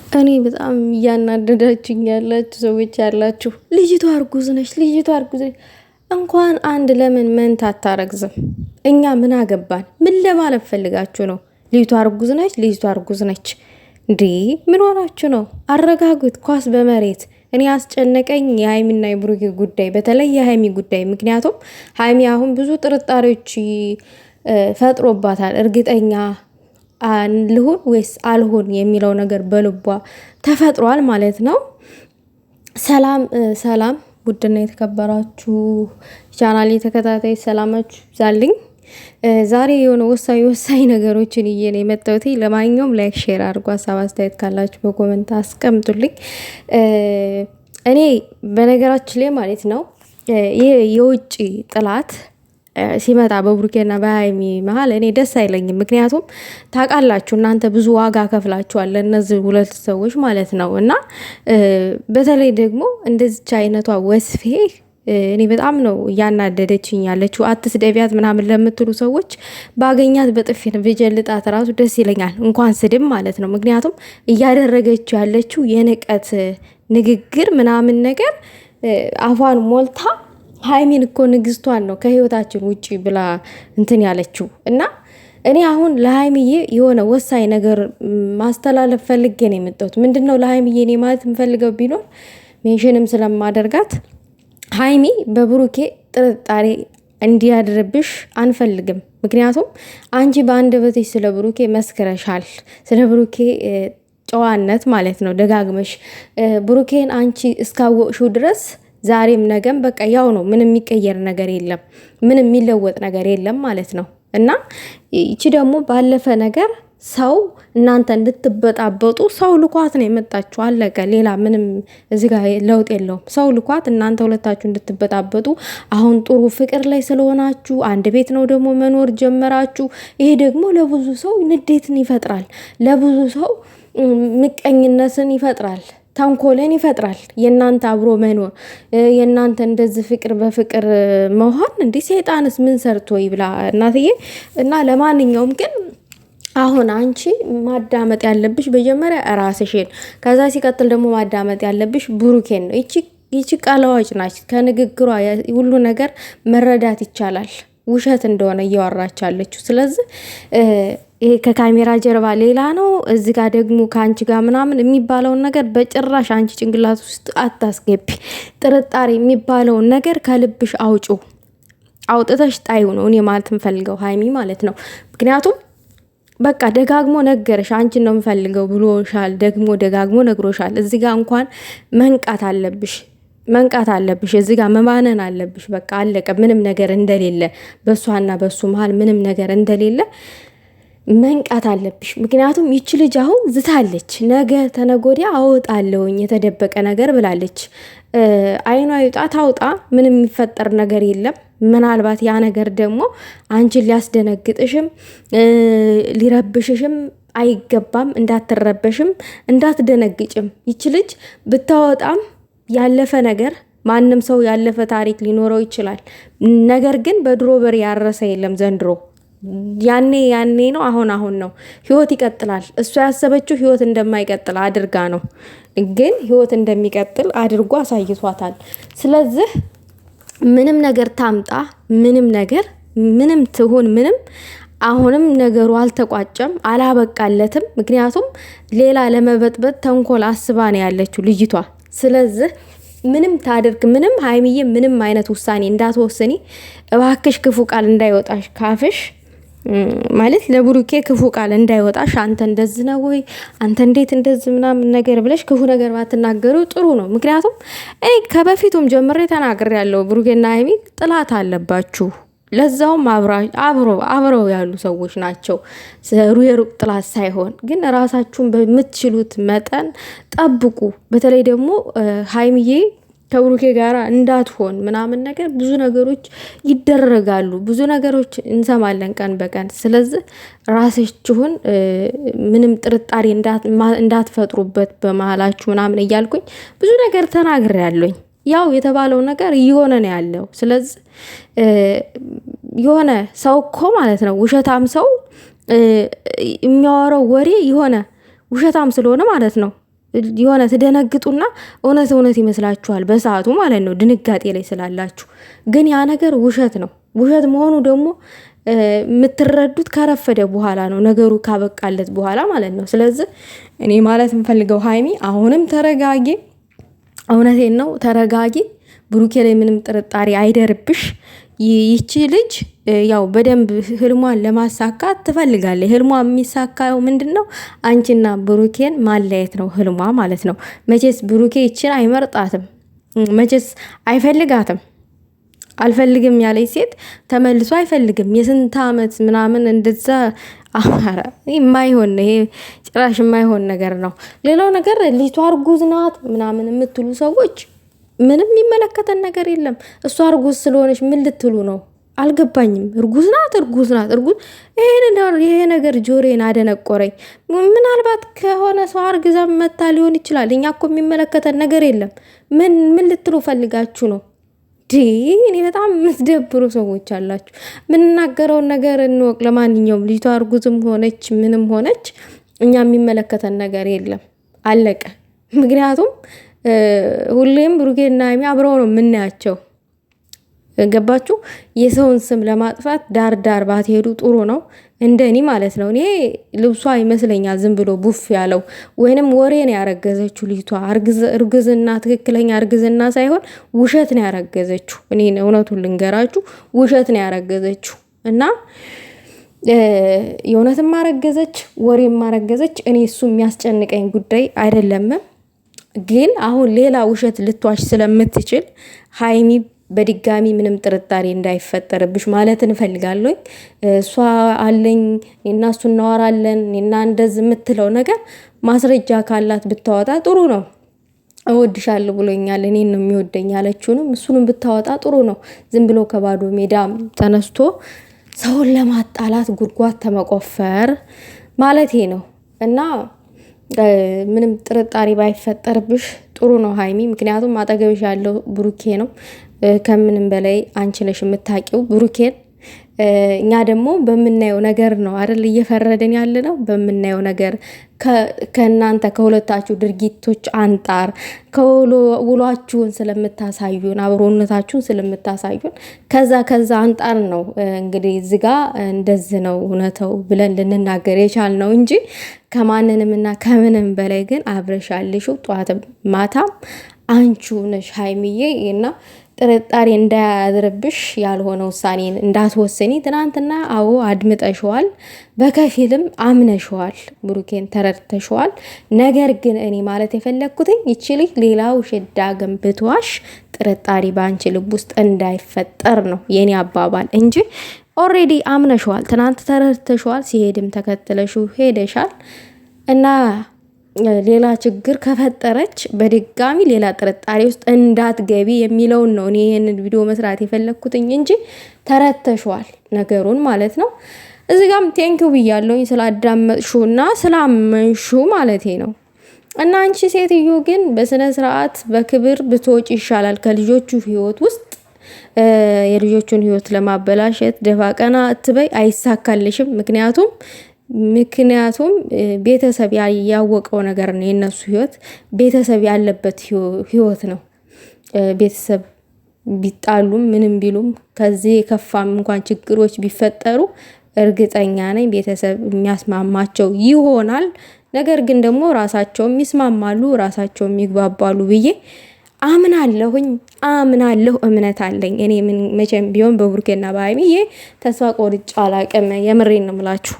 እኔ በጣም እያናደዳችኝ ያላችሁ ሰዎች ያላችሁ ልጅቷ እርጉዝ ነች። እንኳን አንድ ለምን መንታ አታረግዝም? እኛ ምን አገባን? ምን ለማለት ፈልጋችሁ ነው? ልጅቷ እርጉዝ ነች። እንዴ ምን ሆናችሁ ነው? አረጋጉት። ኳስ በመሬት እኔ አስጨነቀኝ የሀይሚና የብሩኬ ጉዳይ፣ በተለይ የሀይሚ ጉዳይ። ምክንያቱም ሀይሚ አሁን ብዙ ጥርጣሬዎች ፈጥሮባታል። እርግጠኛ ልሁን ወይስ አልሆን የሚለው ነገር በልቧ ተፈጥሯል ማለት ነው። ሰላም ሰላም፣ ውድና የተከበራችሁ ቻናል ተከታታይ ሰላማችሁ ይብዛልኝ። ዛሬ የሆነ ወሳኝ ነገሮችን እዬ ነው የመጣሁት። ለማንኛውም ላይክ ሼር አድርጉ፣ ሀሳብ አስተያየት ካላችሁ በኮመንት አስቀምጡልኝ። እኔ በነገራችን ላይ ማለት ነው ይህ የውጭ ጥላት ሲመጣ በብሩኬና በሀይሚ መሀል እኔ ደስ አይለኝም። ምክንያቱም ታውቃላችሁ እናንተ ብዙ ዋጋ ከፍላችኋል ለእነዚህ ሁለት ሰዎች ማለት ነው። እና በተለይ ደግሞ እንደዚች አይነቷ ወስፌ እኔ በጣም ነው እያናደደችኝ ያለችው። አትስደቢያት ምናምን ለምትሉ ሰዎች ባገኛት በጥፊን ብጀልጣት ራሱ ደስ ይለኛል፣ እንኳን ስድብ ማለት ነው። ምክንያቱም እያደረገችው ያለችው የንቀት ንግግር ምናምን ነገር አፏን ሞልታ ሀይሚን እኮ ንግስቷን ነው ከህይወታችን ውጪ ብላ እንትን ያለችው። እና እኔ አሁን ለሀይሚዬ የሆነ ወሳኝ ነገር ማስተላለፍ ፈልጌ ነው የመጣሁት። ምንድነው ለሀይሚዬ እኔ ማለት የምፈልገው ቢኖር ሜንሽንም ስለማደርጋት ሀይሚ በብሩኬ ጥርጣሬ እንዲያድርብሽ አንፈልግም። ምክንያቱም አንቺ በአንደበትሽ ስለ ብሩኬ መስክረሻል። ስለ ብሩኬ ጨዋነት ማለት ነው ደጋግመሽ። ብሩኬን አንቺ እስካወቅሽው ድረስ ዛሬም ነገም በቃ ያው ነው። ምንም የሚቀየር ነገር የለም፣ ምንም የሚለወጥ ነገር የለም ማለት ነው። እና ይቺ ደግሞ ባለፈ ነገር ሰው እናንተ እንድትበጣበጡ ሰው ልኳት ነው የመጣችሁ። አለቀ። ሌላ ምንም እዚህ ጋር ለውጥ የለውም። ሰው ልኳት እናንተ ሁለታችሁ እንድትበጣበጡ። አሁን ጥሩ ፍቅር ላይ ስለሆናችሁ አንድ ቤት ነው ደግሞ መኖር ጀመራችሁ። ይሄ ደግሞ ለብዙ ሰው ንዴትን ይፈጥራል፣ ለብዙ ሰው ምቀኝነትን ይፈጥራል፣ ተንኮልን ይፈጥራል። የእናንተ አብሮ መኖር የእናንተ እንደዚህ ፍቅር በፍቅር መሆን እንዲህ ሰይጣንስ ምን ሰርቶ ይብላ እናትዬ። እና ለማንኛውም ግን አሁን አንቺ ማዳመጥ ያለብሽ መጀመሪያ ራስሽን፣ ከዛ ሲቀጥል ደግሞ ማዳመጥ ያለብሽ ብሩኬን ነው። ይቺ ቃላዋጭ ናች። ከንግግሯ ሁሉ ነገር መረዳት ይቻላል ውሸት እንደሆነ እያወራች አለችው። ስለዚህ ይሄ ከካሜራ ጀርባ ሌላ ነው፣ እዚህ ጋር ደግሞ ከአንቺ ጋር ምናምን የሚባለውን ነገር በጭራሽ አንቺ ጭንቅላት ውስጥ አታስገቢ። ጥርጣሬ የሚባለውን ነገር ከልብሽ አውጩ፣ አውጥተሽ ጣዩ ነው እኔ ማለት የምፈልገው ሀይሚ ማለት ነው። ምክንያቱም በቃ ደጋግሞ ነገርሽ፣ አንቺን ነው የምፈልገው ብሎሻል፣ ደግሞ ደጋግሞ ነግሮሻል። እዚህ ጋር እንኳን መንቃት አለብሽ፣ እዚህ ጋር መማነን አለብሽ። በቃ አለቀ። ምንም ነገር እንደሌለ በእሷና በእሱ መሀል ምንም ነገር እንደሌለ መንቃት አለብሽ። ምክንያቱም ይች ልጅ አሁን ዝታለች። ነገ ተነጎዲያ አወጣለሁኝ የተደበቀ ነገር ብላለች። አይኗ ይውጣ ታውጣ፣ ምንም የሚፈጠር ነገር የለም። ምናልባት ያ ነገር ደግሞ አንቺን ሊያስደነግጥሽም ሊረብሽሽም አይገባም። እንዳትረበሽም እንዳትደነግጭም። ይች ልጅ ብታወጣም ያለፈ ነገር፣ ማንም ሰው ያለፈ ታሪክ ሊኖረው ይችላል። ነገር ግን በድሮ በር ያረሰ የለም ዘንድሮ። ያኔ ነው፣ አሁን ነው። ህይወት ይቀጥላል። እሷ ያሰበችው ህይወት እንደማይቀጥል አድርጋ ነው፣ ግን ህይወት እንደሚቀጥል አድርጎ አሳይቷታል። ስለዚህ ምንም ነገር ታምጣ፣ ምንም ትሁን ምንም፣ አሁንም ነገሩ አልተቋጨም፣ አላበቃለትም። ምክንያቱም ሌላ ለመበጥበጥ ተንኮል አስባ ነው ያለችው ልጅቷ። ስለዚህ ምንም ታድርግ ምንም፣ ሀይሚዬ ምንም አይነት ውሳኔ እንዳትወስኒ እባክሽ። ክፉ ቃል እንዳይወጣሽ ካፍሽ ማለት ለብሩኬ ክፉ ቃል እንዳይወጣሽ። አንተ እንደዚህ ነው ወይ አንተ እንዴት እንደዚህ ምናምን ነገር ብለሽ ክፉ ነገር ባትናገሩ ጥሩ ነው። ምክንያቱም እኔ ከበፊቱም ጀምሬ ተናግሬያለሁ፣ ብሩኬና ሀይሚ ጥላት አለባችሁ። ለዛውም አብረው ያሉ ሰዎች ናቸው። የሩቅ ጥላት ሳይሆን ግን ራሳችሁን በምትችሉት መጠን ጠብቁ። በተለይ ደግሞ ሀይሚዬ ከብሩኬ ጋር እንዳትሆን ምናምን ነገር ብዙ ነገሮች ይደረጋሉ፣ ብዙ ነገሮች እንሰማለን ቀን በቀን። ስለዚህ ራሳችሁን ምንም ጥርጣሬ እንዳትፈጥሩበት በመሀላችሁ ምናምን እያልኩኝ ብዙ ነገር ተናግሬያለሁኝ። ያው የተባለው ነገር እየሆነ ነው ያለው። ስለዚህ የሆነ ሰው እኮ ማለት ነው ውሸታም ሰው የሚያወራው ወሬ የሆነ ውሸታም ስለሆነ ማለት ነው የሆነ ትደነግጡና እውነት ይመስላችኋል በሰዓቱ ማለት ነው፣ ድንጋጤ ላይ ስላላችሁ። ግን ያ ነገር ውሸት ነው። ውሸት መሆኑ ደግሞ የምትረዱት ከረፈደ በኋላ ነው፣ ነገሩ ካበቃለት በኋላ ማለት ነው። ስለዚህ እኔ ማለት የምፈልገው ሀይሚ አሁንም ተረጋጊ። እውነቴን ነው፣ ተረጋጊ። ብሩኬ ላይ ምንም ጥርጣሬ አይደርብሽ። ይቺ ልጅ ያው በደንብ ህልሟን ለማሳካት ትፈልጋለች። ህልሟ የሚሳካው ምንድን ነው? አንቺና ብሩኬን ማለየት ነው ህልሟ ማለት ነው። መቼስ ብሩኬ ይችን አይመርጣትም፣ መቼስ አይፈልጋትም። አልፈልግም ያለች ሴት ተመልሶ አይፈልግም። የስንት ዓመት ምናምን እንደዛ አማራ የማይሆን ይሄ ጭራሽ የማይሆን ነገር ነው። ሌላው ነገር ልጅቷ እርጉዝ ናት ምናምን የምትሉ ሰዎች ምንም የሚመለከተን ነገር የለም። እሷ እርጉዝ ስለሆነች ምን ልትሉ ነው? አልገባኝም። እርጉዝ ናት። ይሄ ነገር ጆሮዬን አደነቆረኝ። ምናልባት ከሆነ ሰው አርግዛ መታ ሊሆን ይችላል። እኛ እኮ የሚመለከተን ነገር የለም። ምን ልትሉ ፈልጋችሁ ነው? እኔ በጣም የምትደብሩ ሰዎች አላችሁ። የምንናገረውን ነገር እንወቅ። ለማንኛውም ልጅቷ እርጉዝም ሆነች ምንም ሆነች እኛ የሚመለከተን ነገር የለም። አለቀ። ምክንያቱም ሁሌም ብሩኬና ሀይሚ አብረው ነው የምናያቸው። ገባችሁ? የሰውን ስም ለማጥፋት ዳር ባትሄዱ ጥሩ ነው፣ እንደኔ ማለት ነው። እኔ ልብሷ ይመስለኛል ዝም ብሎ ቡፍ ያለው ወይንም ወሬን ያረገዘችው ልጅቷ። እርግዝና ትክክለኛ እርግዝና ሳይሆን ውሸት ነው ያረገዘችው። እኔ እውነቱን ልንገራችሁ፣ ውሸት ነው ያረገዘችው እና የእውነትም ማረገዘች ወሬም ማረገዘች እኔ እሱ የሚያስጨንቀኝ ጉዳይ አይደለም። ግን አሁን ሌላ ውሸት ልትዋሽ ስለምትችል ሀይሚ በድጋሚ ምንም ጥርጣሬ እንዳይፈጠርብሽ ማለት እንፈልጋለሁ። እሷ አለኝ እና እሱ እናወራለን እና እንደዚህ የምትለው ነገር ማስረጃ ካላት ብታወጣ ጥሩ ነው። እወድሻለሁ ብሎኛል፣ እኔን ነው የሚወደኝ ያለችውንም እሱንም ብታወጣ ጥሩ ነው። ዝም ብሎ ከባዶ ሜዳ ተነስቶ ሰውን ለማጣላት ጉድጓድ ተመቆፈር ማለቴ ነው እና ምንም ጥርጣሬ ባይፈጠርብሽ ጥሩ ነው ሀይሚ። ምክንያቱም አጠገብሽ ያለው ብሩኬ ነው። ከምንም በላይ አንቺ ነሽ የምታውቂው ብሩኬን። እኛ ደግሞ በምናየው ነገር ነው አይደል እየፈረደን ያለ ነው። በምናየው ነገር ከእናንተ ከሁለታችሁ ድርጊቶች አንጣር ውሏችሁን ስለምታሳዩን፣ አብሮነታችሁን ስለምታሳዩን ከዛ አንጣር ነው እንግዲህ እዚህ ጋ እንደዚህ ነው እውነተው ብለን ልንናገር የቻልነው እንጂ ከማንንምና ከምንም በላይ ግን አብረሻልሽው ጠዋትም ማታም አንቺ ነሽ ሀይሚዬ እና ጥርጣሬ እንዳያድርብሽ ያልሆነ ውሳኔን እንዳትወስኒ። ትናንትና አዎ አድምጠሽዋል፣ በከፊልም አምነሽዋል፣ ብሩኬን ተረድተሽዋል። ነገር ግን እኔ ማለት የፈለግኩትኝ ይችልኝ ሌላ ውሸት ዳግም ብትዋሽ ጥርጣሬ በአንቺ ልብ ውስጥ እንዳይፈጠር ነው የኔ አባባል እንጂ ኦሬዲ አምነሽዋል፣ ትናንት ተረድተሽዋል፣ ሲሄድም ተከትለሽው ሄደሻል እና ሌላ ችግር ከፈጠረች በድጋሚ ሌላ ጥርጣሬ ውስጥ እንዳትገቢ የሚለውን ነው እኔ ይህንን ቪዲዮ መስራት የፈለግኩትኝ እንጂ ተረተሸዋል ነገሩን ማለት ነው። እዚህ ጋም ቴንኪው ብያለሁኝ ስላዳመጥሹ እና ስላመንሹ ማለቴ ነው። እና አንቺ ሴትዮ ግን በስነ ስርዓት በክብር ብትወጪ ይሻላል ከልጆቹ ህይወት ውስጥ። የልጆቹን ህይወት ለማበላሸት ደፋ ቀና አትበይ፣ አይሳካልሽም። ምክንያቱም ቤተሰብ ያወቀው ነገር ነው የነሱ ህይወት፣ ቤተሰብ ያለበት ህይወት ነው። ቤተሰብ ቢጣሉም ምንም ቢሉም ከዚህ የከፋም እንኳን ችግሮች ቢፈጠሩ እርግጠኛ ነኝ ቤተሰብ የሚያስማማቸው ይሆናል። ነገር ግን ደግሞ ራሳቸው የሚስማማሉ፣ ራሳቸው የሚግባባሉ ብዬ አምናለሁ፣ እምነት አለኝ። እኔ መቼም ቢሆን በብሩኬና በሀይሚዬ ተስፋ ቆርጬ አላቅም። የምሬን ነው የምላችሁ።